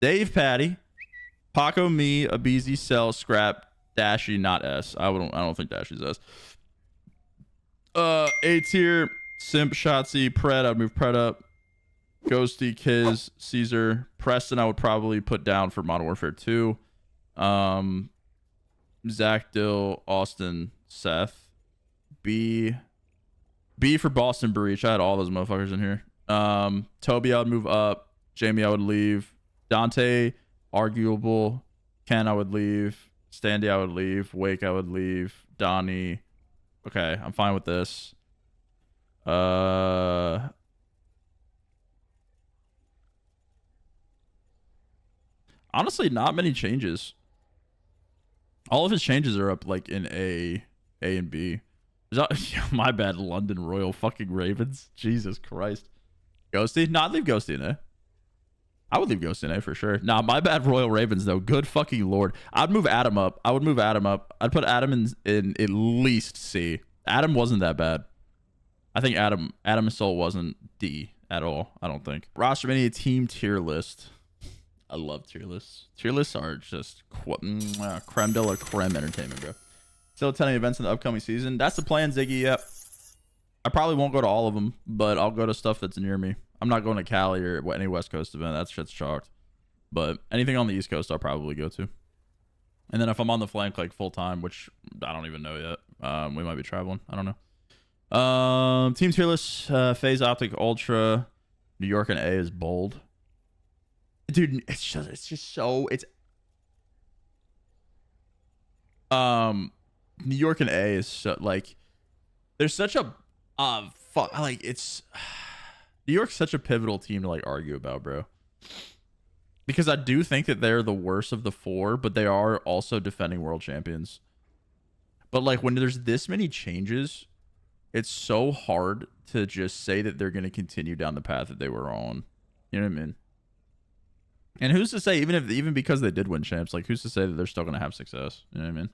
Dave, Patty, Paco, me, Abizi, Cell, Scrap, Dashy, not S. I don't think Dashy's S. A tier, Simp, Shotzi, Pred. I'd move Pred up. Ghosty, Kiz, Caesar, Preston. I would probably put down for Modern Warfare 2. Zach, Dill, Austin, Seth. B for Boston Breach. I had all those motherfuckers in here. Toby, I would move up. Jamie, I would leave. Dante, arguable. Ken, I would leave. Standy, I would leave. Wake, I would leave. Donnie. Okay, I'm fine with this. Honestly, not many changes. All of his changes are up like in A and B. My bad, London Royal fucking Ravens. Jesus Christ. Ghosty? Nah, I'd leave Ghosty in A. I would leave Ghosty in A for sure. Nah, my bad, Royal Ravens though. Good fucking lord. I'd move Adam up. I would move Adam up. I'd put Adam in at least C. Adam wasn't that bad. I think Adam Soul wasn't D at all. I don't think. Roster many team tier list. I love tier lists. Tier lists are just creme de la creme entertainment, bro. Still attending events in the upcoming season. That's the plan, Ziggy. Yep. I probably won't go to all of them, but I'll go to stuff that's near me. I'm not going to Cali or any West Coast event. That shit's chalked. But anything on the East Coast, I'll probably go to. And then if I'm on the flank like full time, which I don't even know yet, we might be traveling. I don't know. Team tier list: Phase Optic Ultra, New York and A is bold. Dude, it's just so New York and A is so like there's such a like it's New York's such a pivotal team to like argue about, bro. Because I do think that they're the worst of the four, but they are also defending world champions. But like when there's this many changes, it's so hard to just say that they're going to continue down the path that they were on. You know what I mean? And who's to say, even because they did win champs, like who's to say that they're still going to have success? You know what I mean?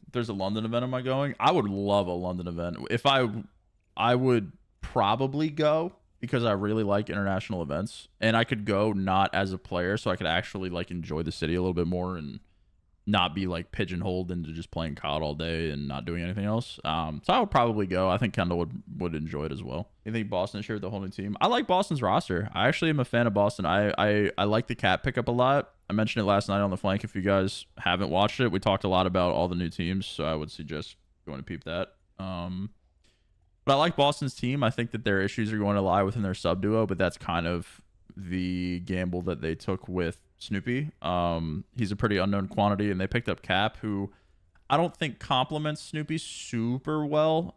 If there's a London event, am I going? I would love a London event. If I would probably go because I really like international events, and I could go not as a player, so I could actually like enjoy the city a little bit more and not be like pigeonholed into just playing COD all day and not doing anything else. So I would probably go. I think Kendall would enjoy it as well. You think Boston shared the whole new team? I like Boston's roster. I actually am a fan of Boston. I like the cat pickup a lot. I mentioned it last night on the flank. If you guys haven't watched it, we talked a lot about all the new teams, so I would suggest going to peep that. But I like Boston's team. I think that their issues are going to lie within their sub duo, but that's kind of the gamble that they took with Snoopy. He's a pretty unknown quantity, and they picked up Cap, who I don't think complements Snoopy super well.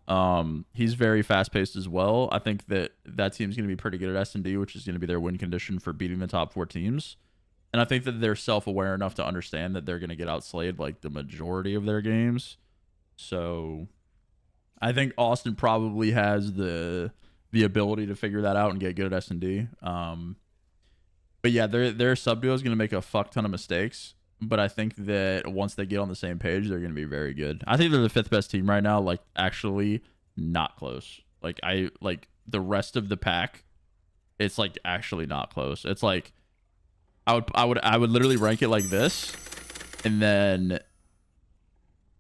He's very fast-paced as well. I think that team's going to be pretty good at S&D, which is going to be their win condition for beating the top 4 teams. And I think that they're self-aware enough to understand that they're going to get outslayed like the majority of their games. So I think Austin probably has the ability to figure that out and get good at S&D. But yeah, their sub duo is going to make a fuck ton of mistakes. But I think that once they get on the same page, they're going to be very good. I think they're the 5th best team right now. Like actually not close. Like the rest of the pack, it's like actually not close. It's like I would literally rank it like this, and then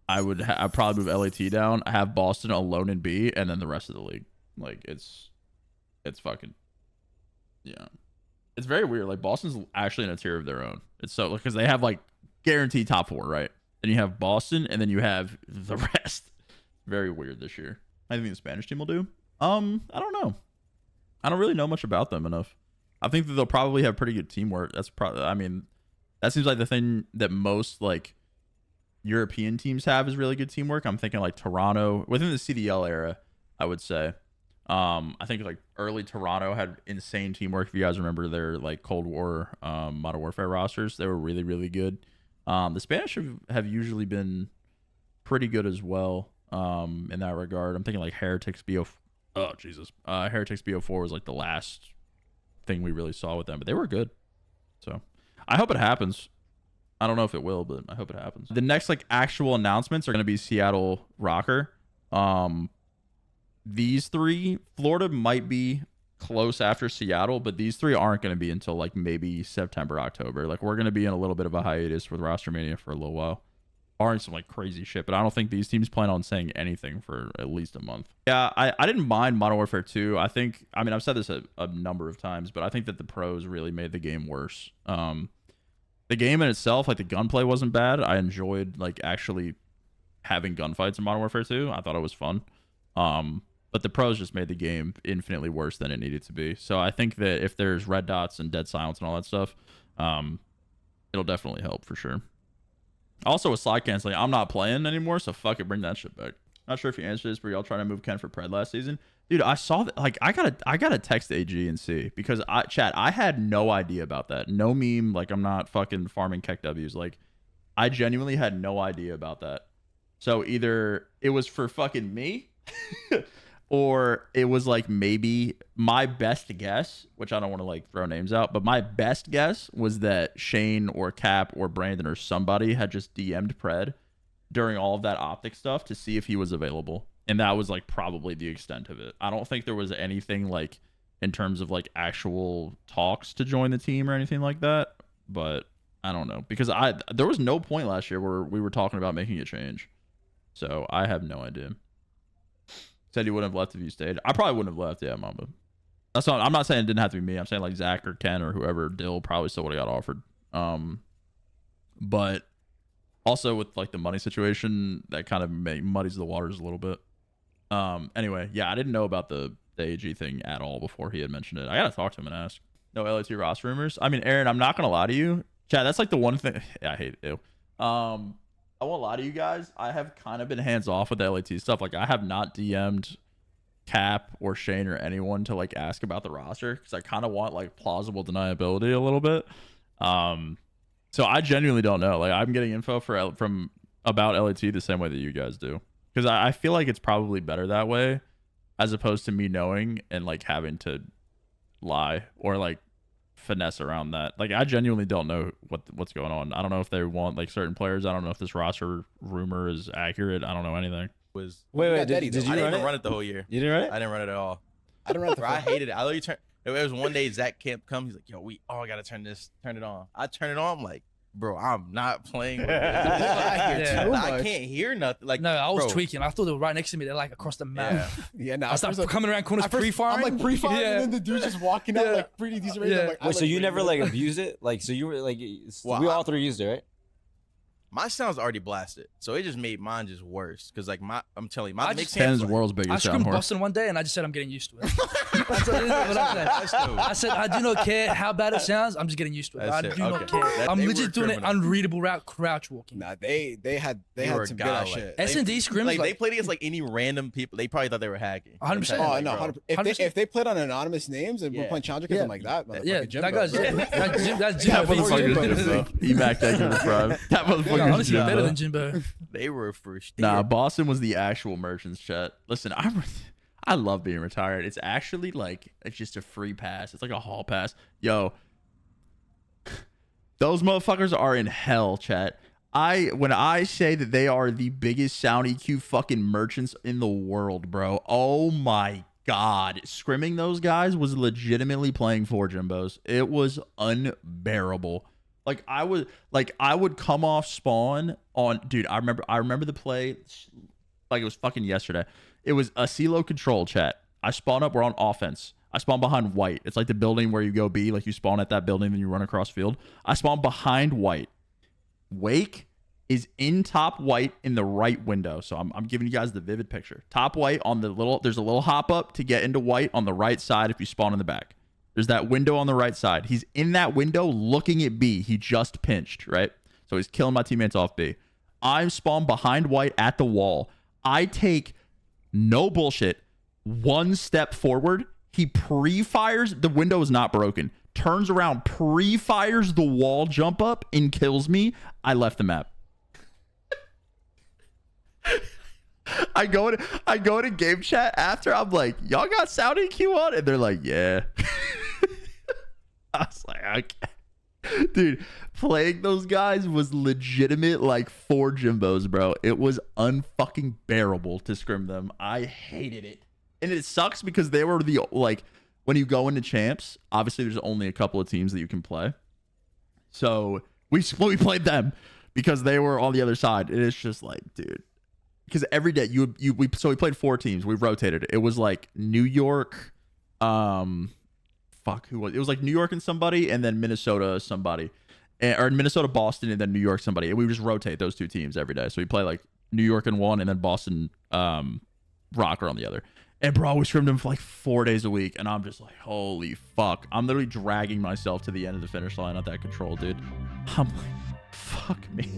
I'd probably move LAT down. I have Boston alone in B, and then the rest of the league. Like it's fucking yeah. It's very weird. Like Boston's actually in a tier of their own. It's so because they have like guaranteed top 4, right? Then you have Boston, and then you have the rest. Very weird this year. I think the Spanish team will do. I don't know. I don't really know much about them enough. I think that they'll probably have pretty good teamwork. That's probably. I mean, that seems like the thing that most like European teams have is really good teamwork. I'm thinking like Toronto within the CDL era. I would say. I think like early Toronto had insane teamwork. If you guys remember their like Cold War Modern Warfare rosters, they were really, really good. The Spanish have usually been pretty good as well in that regard. I'm thinking like Heretics BO. Oh Jesus, Heretics BO4 was like the last thing we really saw with them, but they were good. So I hope it happens. I don't know if it will, but I hope it happens. The next like actual announcements are going to be Seattle Rocker. These 3, Florida might be close after Seattle, but these 3 aren't going to be until like maybe September, October. Like we're going to be in a little bit of a hiatus with Roster Mania for a little while. Barring some like crazy shit, but I don't think these teams plan on saying anything for at least a month. Yeah, I didn't mind Modern Warfare 2. I mean, I've said this a number of times, but I think that the pros really made the game worse. The game in itself, like the gunplay wasn't bad. I enjoyed like actually having gunfights in Modern Warfare 2. I thought it was fun. But the pros just made the game infinitely worse than it needed to be. So I think that if there's red dots and dead silence and all that stuff, it'll definitely help for sure. Also with slide canceling, I'm not playing anymore, so fuck it, bring that shit back. Not sure if you answered this, but y'all trying to move Ken for Pred last season. Dude, I saw that. Like, I gotta text AG and see, because I had no idea about that. No meme. Like, I'm not fucking farming Keck W's. Like, I genuinely had no idea about that. So either it was for fucking me, or it was like maybe my best guess, which I don't want to like throw names out, but my best guess was that Shane or Cap or Brandon or somebody had just DM'd Pred during all of that optic stuff to see if he was available. And that was like probably the extent of it. I don't think there was anything like in terms of like actual talks to join the team or anything like that. But I don't know, because there was no point last year where we were talking about making a change. So I have no idea. Said you wouldn't have left if you stayed. I probably wouldn't have left. Yeah, Mamba. That's not. I'm not saying it didn't have to be me. I'm saying like Zach or Ken or whoever. Dill probably still would have got offered. But also with like the money situation, that kind of muddies the waters a little bit. Anyway, yeah, I didn't know about the AG thing at all before he had mentioned it. I gotta talk to him and ask. No LAT roster rumors. I mean, Aaron, I'm not gonna lie to you, Chad. That's like the one thing. Yeah, I hate it. Ew. I won't lie to you guys. I have kind of been hands off with the LAT stuff. Like, I have not DM'd Cap or Shane or anyone to like ask about the roster, because I kind of want like plausible deniability a little bit. So I genuinely don't know. Like, I'm getting info from about LAT the same way that you guys do, because I feel like it's probably better that way, as opposed to me knowing and like having to lie or like finesse around that. Like, I genuinely don't know what's going on. I don't know if they want like certain players. I don't know if this roster rumor is accurate. I don't know anything. Wait, did you I didn't even run it the whole year. You didn't run it? I didn't run it at all. I didn't run it. Bro, I hated it. I literally turned. It was one day Zach can't come. He's like, "Yo, we all gotta turn it on." I turn it on. I'm like, "Bro, I'm not playing with this. I can't hear nothing." Like, no, I was bro. tweaking. I thought they were right next to me. They're like across the map. Yeah, no. I started coming around corners pre-firing. I'm like pre-firing, and then the dude's just walking out like pretty decent range. Yeah. Like, Wait, so you never like abused it? Like, so you were like, we all 3 used it, right? My sound's already blasted, so it just made mine just worse. Cause like I'm telling you, my mix Ken's sounds world's biggest I sound screamed horse. Boston one day, and I just said I'm getting used to it. That's what I said. I said I do not care how bad it sounds. I'm just getting used to it. I do not care. I'm legit doing it unreadable crouch walking. Nah, they had were some a good guy, ass like, shit. S&D scrims like they played against like any random people. They probably thought they were hacking. 100%. Oh Like, no, bro. 100%. If they played on anonymous names and we're playing challenger kids, I'm like that. Yeah, Jimbo, that guy's bro. that's That Jimbo. motherfucker's Jimbo. Emac that give a prime. That motherfucker's Honestly, better Jimbo. than Jimbo. They were first. Nah, Boston was the actual merchants, chat. Listen, I love being retired. It's actually like, it's just a free pass. It's like a hall pass. Yo, those motherfuckers are in hell, chat. When I say that they are the biggest sound EQ fucking merchants in the world, bro. Oh my God. Scrimming those guys was legitimately playing for Jimbos. It was unbearable. Like, I would come off spawn on, dude, I remember the play like it was fucking yesterday. It was a CeeLo control, chat. I spawn up, we're on offense. I spawn behind white. It's like the building where you go B, like you spawn at that building, then you run across field. I spawn behind white. Wake is in top white in the right window. So I'm giving you guys the vivid picture. Top white on there's a little hop up to get into white on the right side if you spawn in the back. There's that window on the right side. He's in that window looking at B. He just pinched, right? So he's killing my teammates off B. I'm spawned behind white at the wall. I take, no bullshit, 1 step forward. He pre-fires. The window is not broken. Turns around, pre-fires the wall jump up and kills me. I left the map. I go to game chat after. I'm like, y'all got sound EQ on? And they're like, yeah. I was like, okay. Dude, playing those guys was legitimate like 4 Jimbos, bro. It was unfucking bearable to scrim them. I hated it. And it sucks because they were the like when you go into champs, obviously there's only a couple of teams that you can play. So we played them because they were on the other side. And it's just like, dude, because every day we played 4 teams. We rotated. It was like New York, who was it? Was like New York and somebody, and then Minnesota somebody, or Minnesota Boston, and then New York somebody. And we would just rotate those 2 teams every day. So we play like New York in one, and then Boston Rocker on the other. And bro, we scrimmed them for like 4 days a week, and I'm just like, holy fuck! I'm literally dragging myself to the end of the finish line at that control, dude. I'm like, fuck me.